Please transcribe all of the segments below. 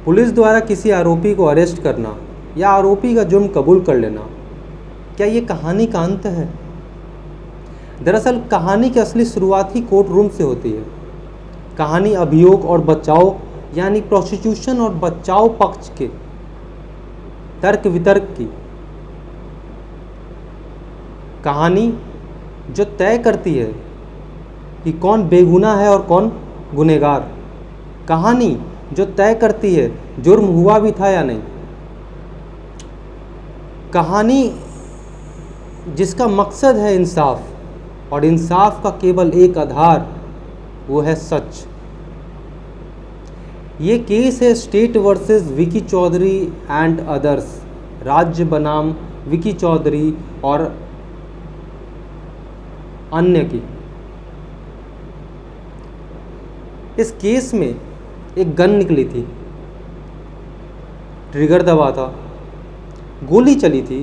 Police द्वारा किसी आरोपी को अरेस्ट करना या आरोपी का जुर्म कबूल कर लेना, क्या ये कहानी का अंत है? दरअसल कहानी की असली शुरुआत ही कोर्ट रूम से होती है। कहानी अभियोग और बचाव यानी प्रोसिक्यूशन और बचाव पक्ष के तर्क वितर्क की कहानी जो तय करती है कि कौन बेगुनाह है और कौन गुनहगार। कहानी जो तय करती है जुर्म हुआ भी था या नहीं। कहानी जिसका मकसद है इंसाफ, और इंसाफ का केवल एक आधार, वो है सच। ये केस है state versus Vicky Chaudhary and others, राज्य बनाम विकी चौधरी और अन्य की। इस केस में एक गन निकली थी, ट्रिगर दबा था, गोली चली थी,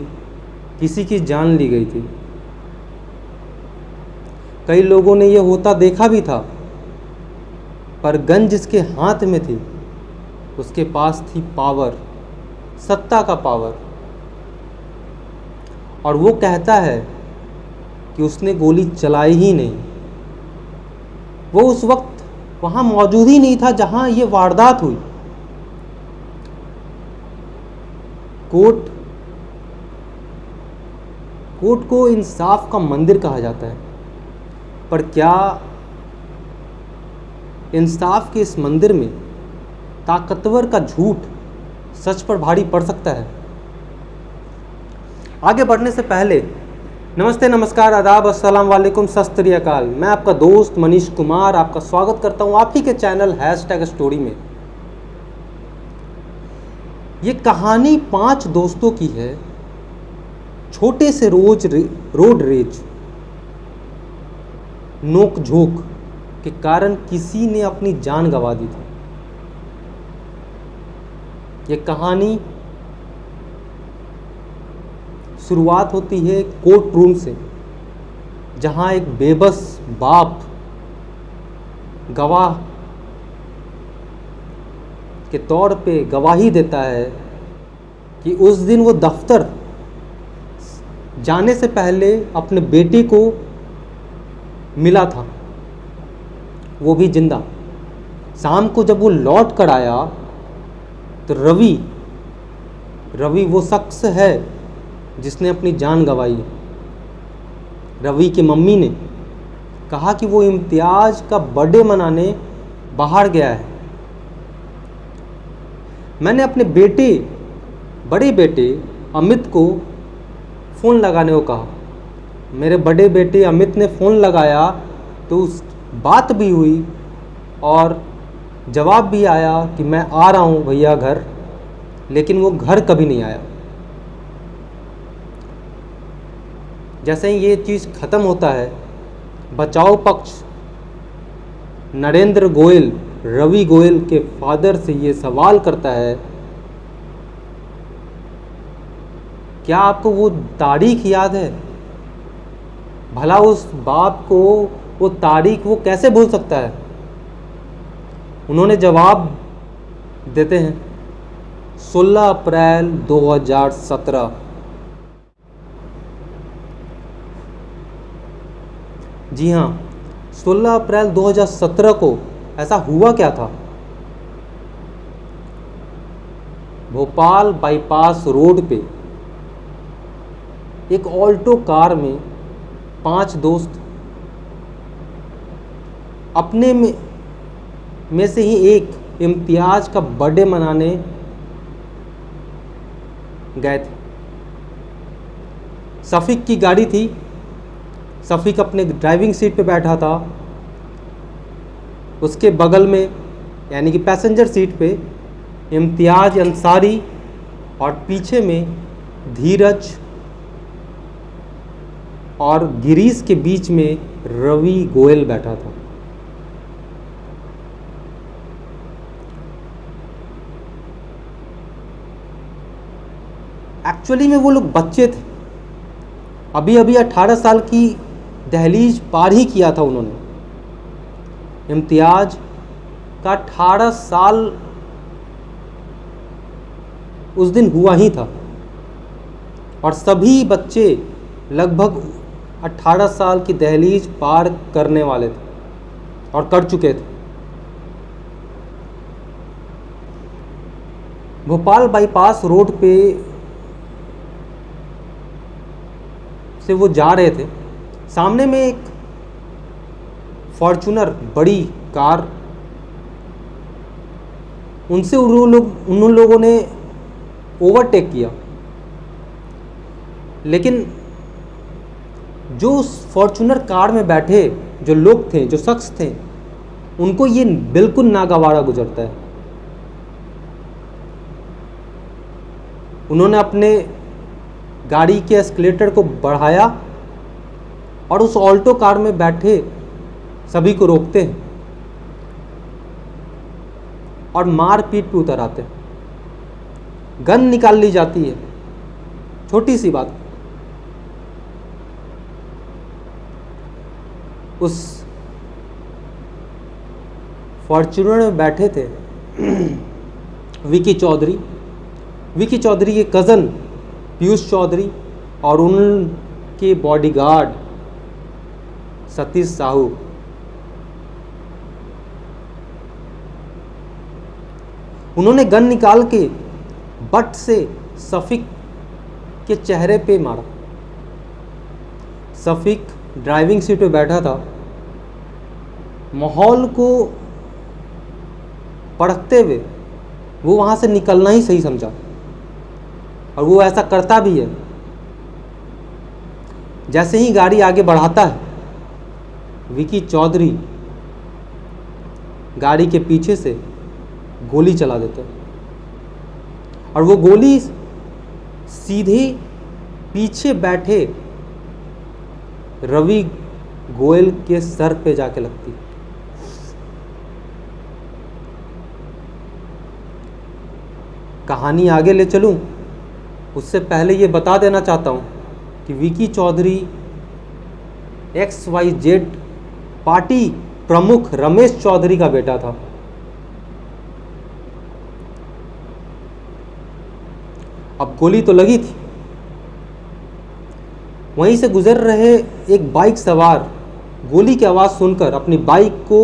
किसी की जान ली गई थी। कई लोगों ने यह होता देखा भी था, पर गन जिसके हाथ में थी उसके पास थी पावर, सत्ता का पावर, और वो कहता है कि उसने गोली चलाई ही नहीं। वो उस वक्त वहाँ मौजूद ही नहीं था जहाँ ये वारदात हुई। कोर्ट को इंसाफ का मंदिर कहा जाता है, पर क्या इंसाफ के इस मंदिर में ताकतवर का झूठ सच पर भारी पड़ सकता है? आगे बढ़ने से पहले नमस्ते, नमस्कार, आदाब, अस्सलाम वालेकुम, सत श्री अकाल। मैं आपका दोस्त मनीष कुमार आपका स्वागत करता हूं आप ही के चैनल #स्टोरी में। ये कहानी 5 दोस्तों की है, छोटे से रोड रेज, नोक झोंक के कारण किसी ने अपनी जान गंवा दी थी। ये कहानी शुरुआत होती है कोर्ट रूम से, जहां एक बेबस बाप गवाह के तौर पे गवाही देता है कि उस दिन वो दफ्तर जाने से पहले अपने बेटे को मिला था, वो भी जिंदा। शाम को जब वो लौट कर आया तो रवि वो शख्स है जिसने अपनी जान गंवाई। रवि की मम्मी ने कहा कि वो इम्तियाज का बर्थडे मनाने बाहर गया है। मैंने अपने बड़े बेटे अमित को फ़ोन लगाने को कहा। मेरे बड़े बेटे अमित ने फ़ोन लगाया तो उस बात भी हुई और जवाब भी आया कि मैं आ रहा हूँ भैया घर, लेकिन वो घर कभी नहीं आया। जैसे ही ये चीज़ ख़त्म होता है, बचाव पक्ष नरेंद्र गोयल, रवि गोयल के फादर से ये सवाल करता है, क्या आपको वो तारीख याद है? भला उस बाप को वो तारीख वो कैसे भूल सकता है? उन्होंने जवाब देते हैं 16 अप्रैल 2017। जी हाँ, 16 अप्रैल 2017 को ऐसा हुआ क्या था? भोपाल बाईपास रोड पे एक ऑल्टो कार में 5 दोस्त अपने में से ही एक इम्तियाज का बर्थडे मनाने गए थे। शफीक की गाड़ी थी, शफीक अपने ड्राइविंग सीट पे बैठा था, उसके बगल में यानी कि पैसेंजर सीट पे इम्तियाज अंसारी और पीछे में धीरज और गिरीश के बीच में रवि गोयल बैठा था। एक्चुअली में वो लोग बच्चे थे, अभी 18 साल की दहलीज पार ही किया था उन्होंने। इम्तियाज का 18 साल उस दिन हुआ ही था और सभी बच्चे लगभग 18 साल की दहलीज पार करने वाले थे और कर चुके थे। भोपाल बाईपास रोड पे से वो जा रहे थे। सामने में एक फॉर्च्यूनर बड़ी कार, उनसे उन लोगों ने ओवरटेक किया, लेकिन जो उस फॉर्च्यूनर कार में बैठे जो लोग थे, जो शख्स थे, उनको ये बिल्कुल नागवारा गुजरता है। उन्होंने अपने गाड़ी के एस्केलेटर को बढ़ाया और उस ऑल्टो कार में बैठे सभी को रोकते हैं और मार पीट पे उतर आते हैं। गन निकाल ली जाती है, छोटी सी बात। उस फॉर्च्यूनर में बैठे थे विकी चौधरी के कज़न पीयूष चौधरी और उनके बॉडीगार्ड सतीश साहू। उन्होंने गन निकाल के बट से शफीक के चेहरे पे मारा। शफीक ड्राइविंग सीट पे बैठा था। माहौल को पढ़ते हुए वो वहाँ से निकलना ही सही समझा और वो ऐसा करता भी है। जैसे ही गाड़ी आगे बढ़ाता है, विकी चौधरी गाड़ी के पीछे से गोली चला देते हैं और वो गोली सीधे पीछे बैठे रवि गोयल के सर पे जाके लगती। कहानी आगे ले चलूं उससे पहले ये बता देना चाहता हूं कि विकी चौधरी XYZ पार्टी प्रमुख रमेश चौधरी का बेटा था। अब गोली तो लगी थी। वहीं से गुजर रहे एक बाइक सवार गोली की आवाज़ सुनकर अपनी बाइक को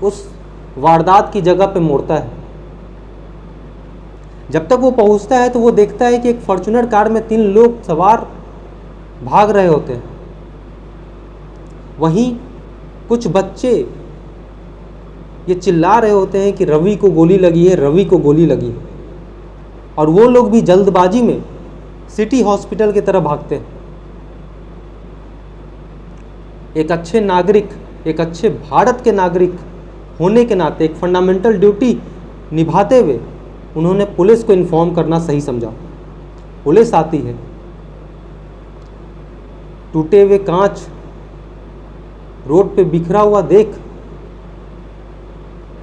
उस वारदात की जगह पे मोड़ता है। जब तक वो पहुंचता है तो वो देखता है कि एक फॉर्च्यूनर कार में 3 लोग सवार भाग रहे होते हैं। वहीं कुछ बच्चे ये चिल्ला रहे होते हैं कि रवि को गोली लगी है, रवि को गोली लगी है, और वो लोग भी जल्दबाजी में सिटी हॉस्पिटल की तरफ भागते हैं। एक अच्छे नागरिक, एक अच्छे भारत के नागरिक होने के नाते एक फंडामेंटल ड्यूटी निभाते हुए उन्होंने पुलिस को इन्फॉर्म करना सही समझा। पुलिस आती है, टूटे हुए कांच रोड पे बिखरा हुआ देख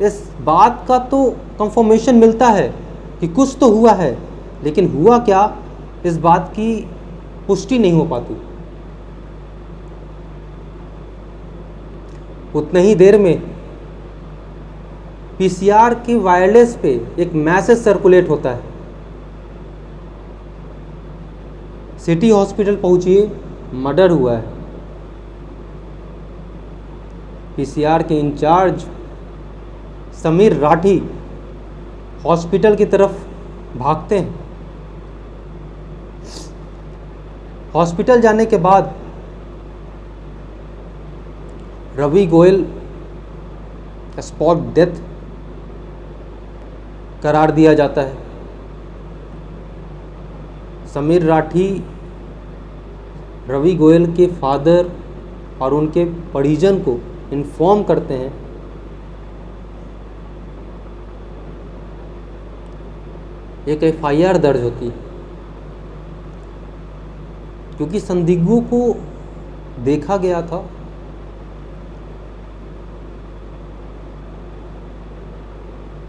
इस बात का तो कंफर्मेशन मिलता है कि कुछ तो हुआ है, लेकिन हुआ क्या इस बात की पुष्टि नहीं हो पाती। उतने ही देर में PCR के वायरलेस पे एक मैसेज सर्कुलेट होता है, सिटी हॉस्पिटल पहुंचिए, मर्डर हुआ है। PCR के इंचार्ज समीर राठी हॉस्पिटल की तरफ भागते हैं। हॉस्पिटल जाने के बाद रवि गोयल स्पॉट डेथ करार दिया जाता है। समीर राठी रवि गोयल के फादर और उनके परिजन को इन्फॉर्म करते हैं। एक FIR दर्ज होती है, क्योंकि संदिग्धों को देखा गया था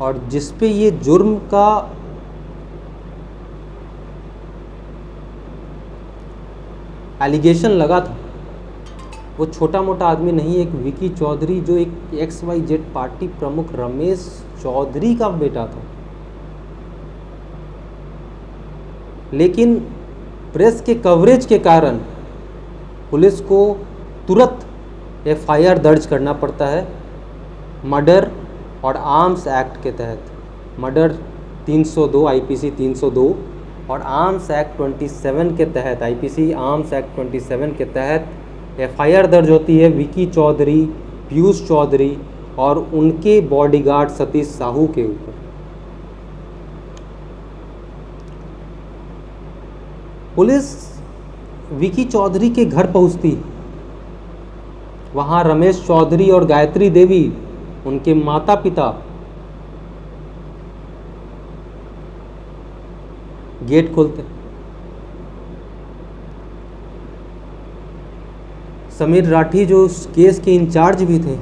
और जिस पे ये जुर्म का एलिगेशन लगा था वो छोटा मोटा आदमी नहीं, एक विकी चौधरी जो एक XYZ पार्टी प्रमुख रमेश चौधरी का बेटा था। लेकिन प्रेस के कवरेज के कारण पुलिस को तुरंत एफआईआर दर्ज करना पड़ता है मर्डर और आर्म्स एक्ट के तहत। मर्डर 302 आईपीसी 302 और आर्म्स एक्ट 27 के तहत, आईपीसी आर्म्स एक्ट 27 के तहत एफआईआर दर्ज होती है विकी चौधरी, पीयूष चौधरी और उनके बॉडीगार्ड सतीश साहू के ऊपर। पुलिस विकी चौधरी के घर पहुंचती, वहां रमेश चौधरी और गायत्री देवी, उनके माता पिता, गेट खोलते। समीर राठी जो उस केस के इंचार्ज भी थे,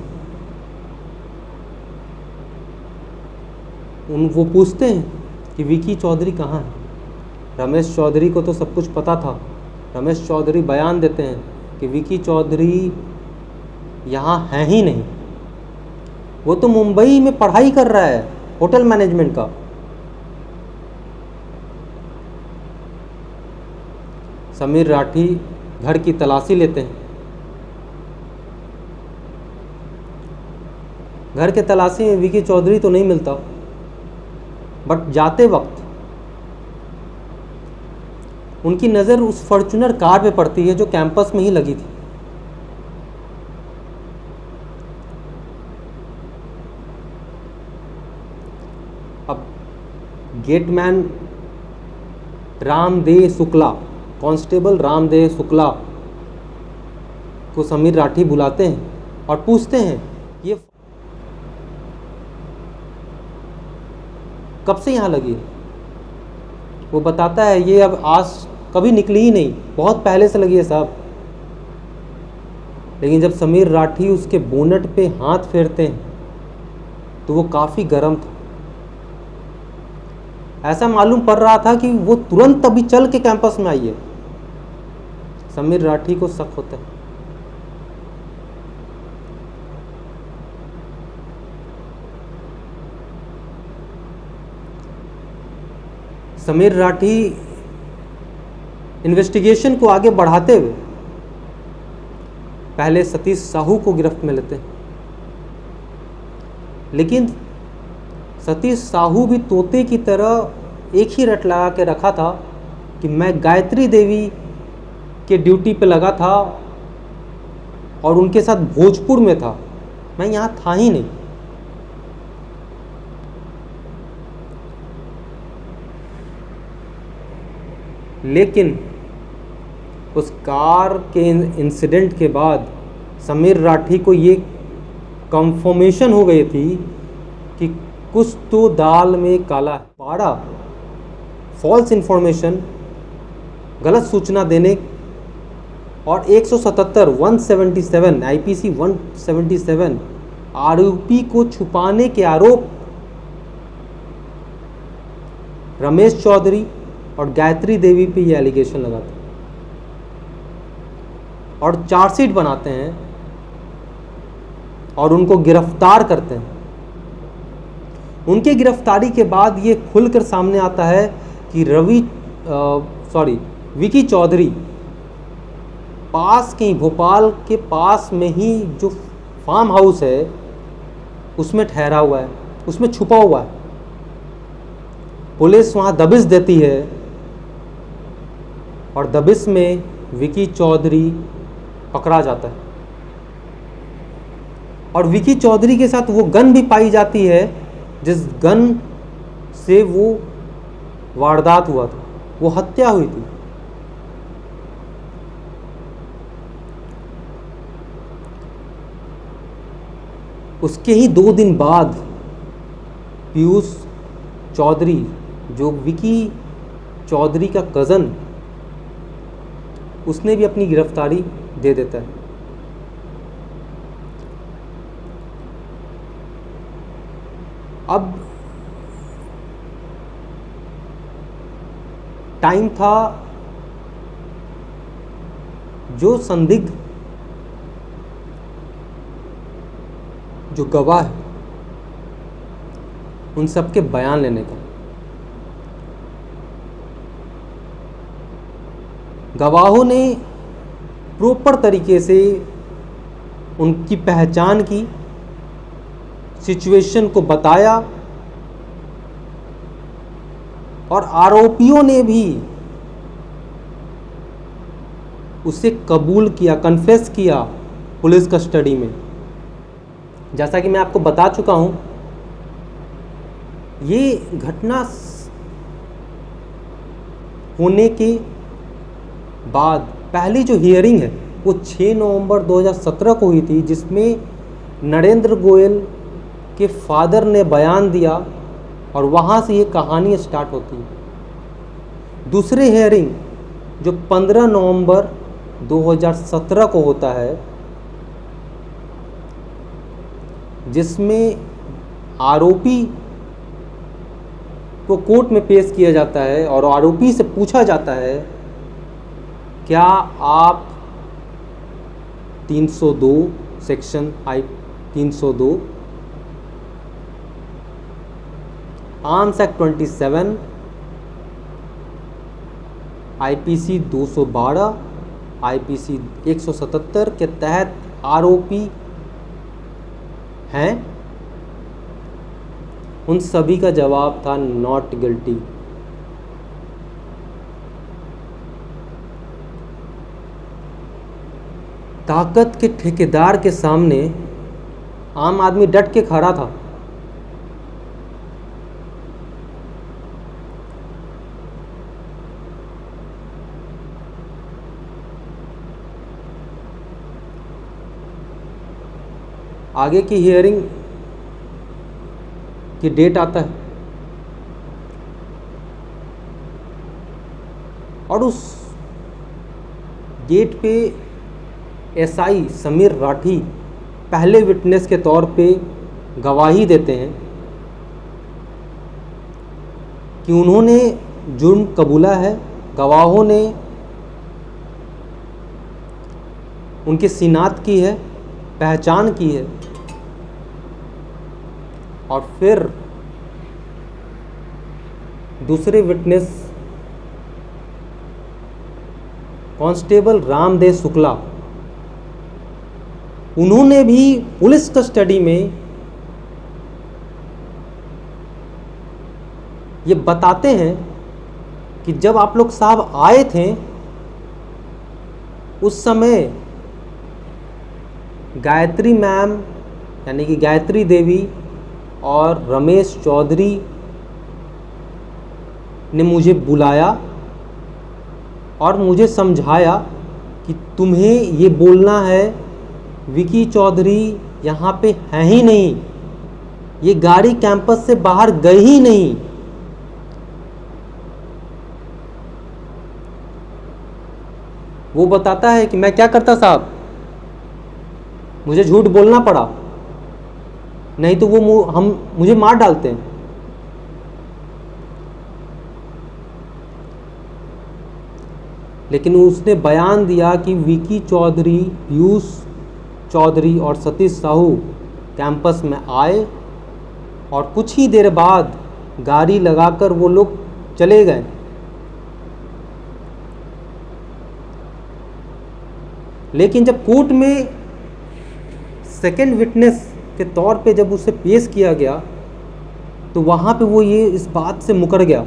वो पूछते हैं कि विकी चौधरी कहाँ है। रमेश चौधरी को तो सब कुछ पता था। रमेश चौधरी बयान देते हैं कि विकी चौधरी यहाँ है ही नहीं, वो तो मुंबई में पढ़ाई कर रहा है होटल मैनेजमेंट का। समीर राठी घर की तलाशी लेते हैं। घर के तलाशी में विकी चौधरी तो नहीं मिलता, बट जाते वक्त उनकी नज़र उस फॉर्च्यूनर कार पे पड़ती है जो कैंपस में ही लगी थी। अब गेटमैन रामदेव शुक्ला, कांस्टेबल रामदेव शुक्ला को समीर राठी बुलाते हैं और पूछते हैं ये कब से यहाँ लगी है। वो बताता है ये अब आज कभी निकली ही नहीं, बहुत पहले से लगी है साहब। लेकिन जब समीर राठी उसके बोनट पे हाथ फेरते हैं तो वो काफ़ी गर्म था। ऐसा मालूम पड़ रहा था कि वो तुरंत अभी चल के कैंपस में आई है। समीर राठी को शक होता है। समीर राठी इन्वेस्टिगेशन को आगे बढ़ाते हुए पहले सतीश साहू को गिरफ्त में लेते हैं, लेकिन सतीश साहू भी तोते की तरह एक ही रट लगा के रखा था कि मैं गायत्री देवी के ड्यूटी पे लगा था और उनके साथ भोजपुर में था, मैं यहाँ था ही नहीं। लेकिन उस कार के इंसिडेंट के बाद समीर राठी को ये कंफर्मेशन हो गई थी कि कुछ तो दाल में काला है। पाड़ा फॉल्स इंफॉर्मेशन, गलत सूचना देने और 177 आईपीसी 177 आरोपी को छुपाने के आरोप रमेश चौधरी और गायत्री देवी पे ये एलिगेशन लगाते हैं और चार्जशीट बनाते हैं और उनको गिरफ्तार करते हैं। उनके गिरफ्तारी के बाद ये खुलकर सामने आता है कि विकी चौधरी पास के भोपाल के पास में ही जो फार्म हाउस है उसमें ठहरा हुआ है, उसमें छुपा हुआ है। पुलिस वहाँ दबिश देती है और दबिश में विकी चौधरी पकड़ा जाता है और विकी चौधरी के साथ वो गन भी पाई जाती है जिस गन से वो वारदात हुआ था, वो हत्या हुई थी। उसके ही 2 दिन बाद पीयूष चौधरी जो विकी चौधरी का कज़न, उसने भी अपनी गिरफ्तारी दे देता है। अब टाइम था जो संदिग्ध, जो गवाह है, उन सब के बयान लेने का। गवाहों ने प्रॉपर तरीके से उनकी पहचान की, सिचुएशन को बताया, और आरोपियों ने भी उसे कबूल किया, कन्फेस किया पुलिस कस्टडी में। जैसा कि मैं आपको बता चुका हूं, ये घटना होने के बाद पहली जो हियरिंग है वो 6 नवंबर 2017 को हुई थी, जिसमें नरेंद्र गोयल के फादर ने बयान दिया और वहाँ से ये कहानी स्टार्ट होती है। दूसरी हियरिंग जो 15 नवंबर 2017 को होता है, जिसमें आरोपी को कोर्ट में पेश किया जाता है और आरोपी से पूछा जाता है, क्या आप 302 section 302, arms act 27, IPC 212, IPC 177 के तहत आरोपी हैं? उन सभी का जवाब था नॉट गिल्टी। ताकत के ठेकेदार के सामने आम आदमी डट के खड़ा था। आगे की हियरिंग की डेट आता है और उस गेट पे एसआई समीर राठी पहले विटनेस के तौर पे गवाही देते हैं कि उन्होंने जुर्म कबूला है। गवाहों ने उनकी शिनाख्त की है, पहचान की है, और फिर दूसरे विटनेस कांस्टेबल रामदेव शुक्ला, उन्होंने भी पुलिस कस्टडी में ये बताते हैं कि जब आप लोग साहब आए थे उस समय गायत्री मैम यानी कि गायत्री देवी और रमेश चौधरी ने मुझे बुलाया और मुझे समझाया कि तुम्हें ये बोलना है विकी चौधरी यहाँ पे है ही नहीं, ये गाड़ी कैंपस से बाहर गई ही नहीं। वो बताता है कि मैं क्या करता साहब, मुझे झूठ बोलना पड़ा, नहीं तो वो मुझे मार डालते हैं। लेकिन उसने बयान दिया कि विकी चौधरी, पीयूष चौधरी और सतीश साहू कैंपस में आए और कुछ ही देर बाद गाड़ी लगाकर वो लोग चले गए। लेकिन जब कोर्ट में सेकेंड विटनेस के तौर पे जब उसे पेश किया गया तो वहाँ पे वो ये इस बात से मुकर गया।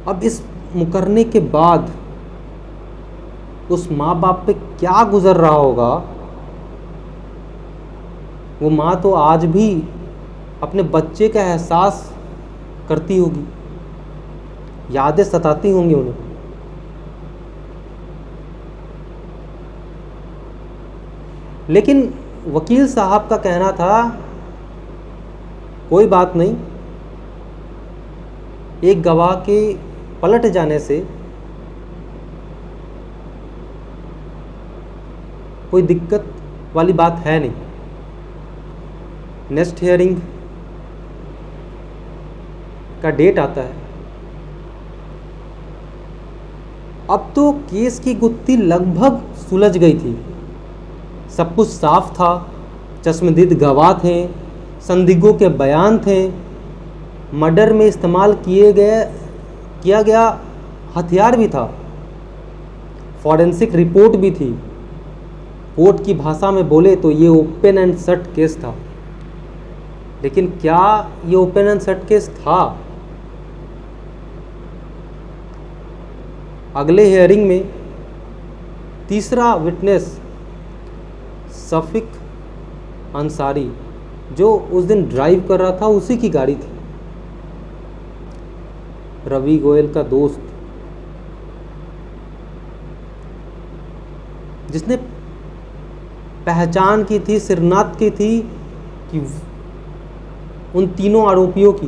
अब इस मुकरने के बाद उस माँ बाप पे क्या गुजर रहा होगा, वो माँ तो आज भी अपने बच्चे का एहसास करती होगी, यादें सताती होंगी उन्हें। लेकिन वकील साहब का कहना था कोई बात नहीं, एक गवाह के पलट जाने से कोई दिक्कत वाली बात है नहीं। नेक्स्ट हियरिंग का डेट आता है। अब तो केस की गुत्थी लगभग सुलझ गई थी, सब कुछ साफ था, चश्मदीद गवाह थे, संदिग्धों के बयान थे, मर्डर में इस्तेमाल किए गए किया गया हथियार भी था, फॉरेंसिक रिपोर्ट भी थी। कोर्ट की भाषा में बोले तो ये ओपन एंड शट केस था। लेकिन क्या ये ओपन एंड शट केस था? अगले हियरिंग में तीसरा विटनेस शफीक अंसारी, जो उस दिन ड्राइव कर रहा था, उसी की गाड़ी थी, रवि गोयल का दोस्त, जिसने पहचान की थी, शिरनाख्त की थी कि उन तीनों आरोपियों की।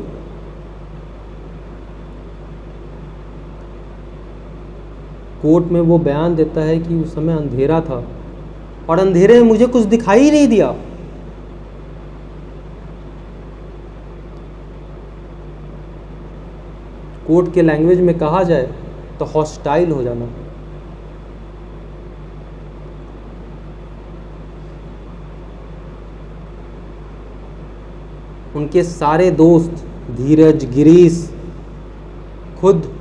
कोर्ट में वो बयान देता है कि उस समय अंधेरा था और अंधेरे में मुझे कुछ दिखाई ही नहीं दिया। कोर्ट के लैंग्वेज में कहा जाए तो हॉस्टाइल हो जाना। उनके सारे दोस्त, धीरज, गिरीश, खुद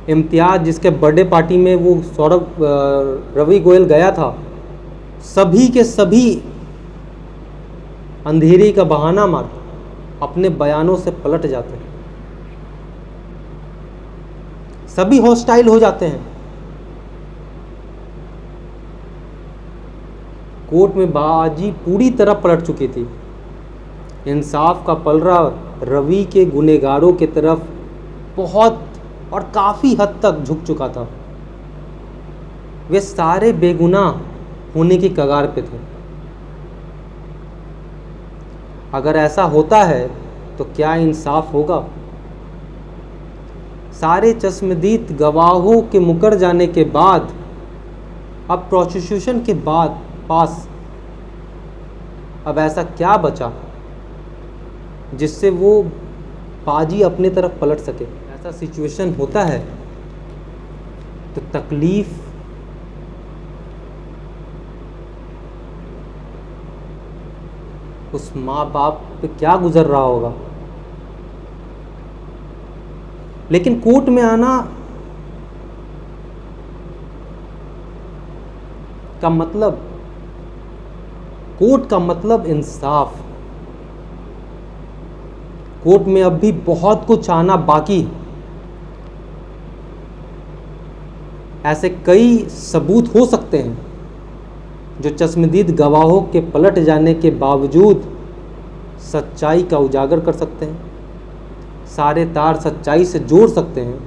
इम्तियाज, जिसके बर्थडे पार्टी में वो रवि गोयल गया था, सभी के सभी अंधेरी का बहाना मार अपने बयानों से पलट जाते हैं। सभी हॉस्टाइल हो जाते हैं। कोर्ट में बाजी पूरी तरह पलट चुकी थी। इंसाफ का पलड़ा रवि के गुनहगारों की तरफ बहुत और काफ़ी हद तक झुक चुका था। वे सारे बेगुनाह होने की कगार पे थे। अगर ऐसा होता है तो क्या इंसाफ होगा? सारे चश्मदीद गवाहों के मुकर जाने के बाद अब प्रोसिक्यूशन के पास अब ऐसा क्या बचा जिससे वो बाजी अपने तरफ पलट सके? ऐसा सिचुएशन होता है तो तकलीफ उस माँ बाप पे क्या गुजर रहा होगा। लेकिन कोर्ट में आना का मतलब, कोर्ट का मतलब इंसाफ। कोर्ट में अब भी बहुत कुछ आना बाकी है। ऐसे कई सबूत हो सकते हैं जो चश्मदीद गवाहों के पलट जाने के बावजूद सच्चाई का उजागर कर सकते हैं, सारे तार सच्चाई से जोड़ सकते हैं।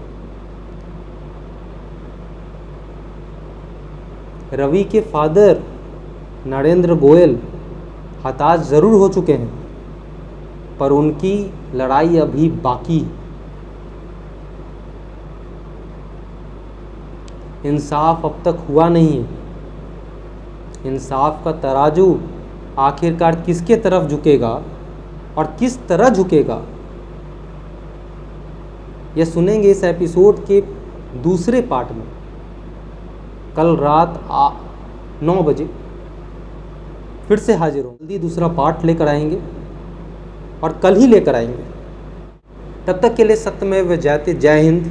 रवि के फादर नरेंद्र गोयल हताश ज़रूर हो चुके हैं, पर उनकी लड़ाई अभी बाकी है। इंसाफ अब तक हुआ नहीं है। इंसाफ का तराजू आखिरकार किसके तरफ झुकेगा और किस तरह झुकेगा, यह सुनेंगे इस एपिसोड के दूसरे पार्ट में। कल रात 9 बजे फिर से हाजिर हों। जल्दी दूसरा पार्ट लेकर आएंगे और कल ही लेकर आएंगे। तब तक के लिए सत्यमेव जयते। जय हिंद।